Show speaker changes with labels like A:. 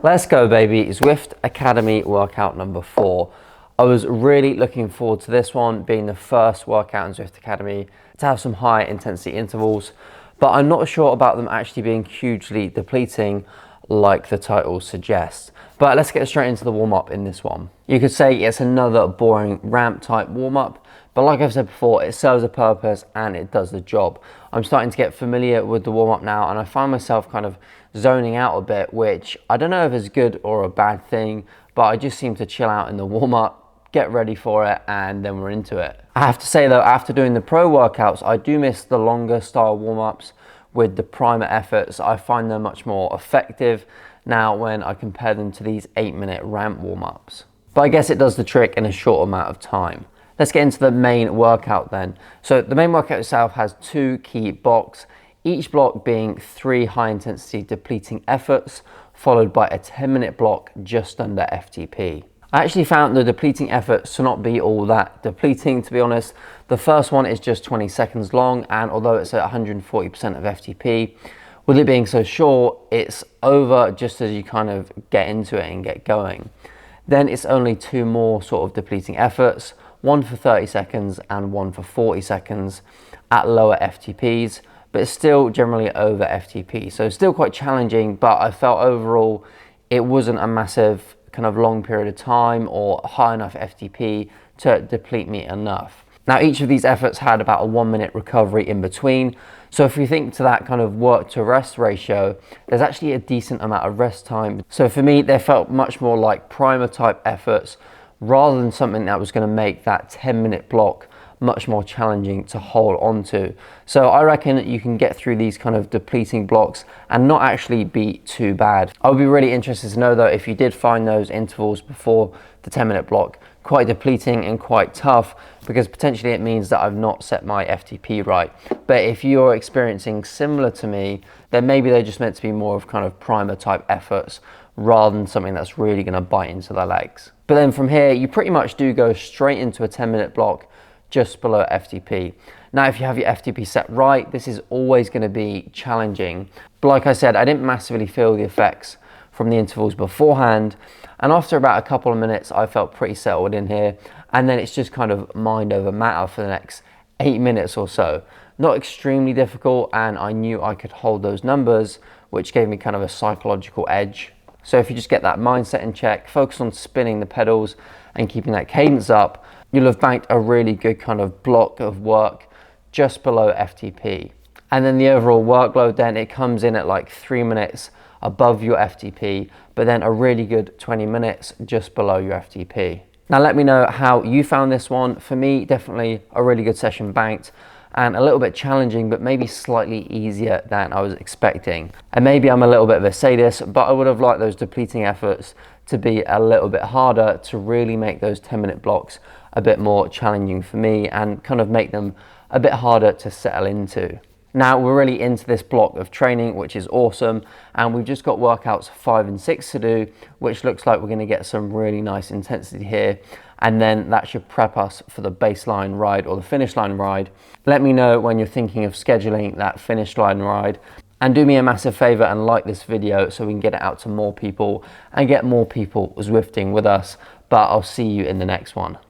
A: Let's go, baby. Zwift Academy workout number 4. I was really looking forward to this one, being the first workout in Zwift Academy to have some high intensity intervals, but I'm not sure about them actually being hugely depleting like the title suggests. But let's get straight into the warm-up in this one. You could say it's another boring ramp type warm-up, but like I've said before, it serves a purpose and it does the job. I'm starting to get familiar with the warm-up now, and I find myself kind of zoning out a bit, which I don't know if it's good or a bad thing, but I just seem to chill out in the warm-up, get ready for it, and then we're into it. I have to say though, after doing the pro workouts, I do miss the longer style warm-ups with the primer efforts. I find them much more effective now when I compare them to these 8-minute ramp warm-ups. But I guess it does the trick in a short amount of time. Let's get into the main workout then. So the main workout itself has 2 key blocks, each block being 3 high intensity depleting efforts, followed by a 10-minute block just under FTP. I actually found the depleting efforts to not be all that depleting, to be honest. The first one is just 20 seconds long, and although it's at 140% of FTP, with it being so short, it's over just as you kind of get into it and get going. Then it's only 2 more sort of depleting efforts, one for 30 seconds and one for 40 seconds at lower FTPs, but it's still generally over FTP. So still quite challenging, but I felt overall it wasn't a massive kind of long period of time or high enough FTP to deplete me enough. Now each of these efforts had about a 1-minute recovery in between. So if we think to that kind of work to rest ratio, there's actually a decent amount of rest time. So for me, they felt much more like primer type efforts rather than something that was going to make that 10-minute block much more challenging to hold on to. So I reckon that you can get through these kind of depleting blocks and not actually be too bad. I would be really interested to know though if you did find those intervals before the 10-minute block quite depleting and quite tough, because potentially it means that I've not set my FTP right. But if you're experiencing similar to me, then maybe they're just meant to be more of kind of primer type efforts rather than something that's really going to bite into the legs. But then from here, you pretty much do go straight into a 10-minute block just below FTP. Now, if you have your FTP set right, this is always going to be challenging. But like I said, I didn't massively feel the effects from the intervals beforehand. And after about a couple of minutes, I felt pretty settled in here. And then it's just kind of mind over matter for the next 8 minutes or so. Not extremely difficult, and I knew I could hold those numbers, which gave me kind of a psychological edge. So if you just get that mindset in check, focus on spinning the pedals and keeping that cadence up, you'll have banked a really good kind of block of work just below FTP. And then the overall workload, then it comes in at like 3 minutes above your FTP, but then a really good 20 minutes just below your FTP. Now let me know how you found this one. For me, definitely a really good session banked, and a little bit challenging, but maybe slightly easier than I was expecting. And maybe I'm a little bit of a sadist, but I would have liked those depleting efforts to be a little bit harder to really make those 10-minute blocks a bit more challenging for me and kind of make them a bit harder to settle into. Now we're really into this block of training, which is awesome, and we've just got workouts 5 and 6 to do, which looks like we're going to get some really nice intensity here, and then that should prep us for the baseline ride or the finish line ride. Let me know when you're thinking of scheduling that finish line ride, and do me a massive favor and like this video so we can get it out to more people and get more people Zwifting with us. But I'll see you in the next one.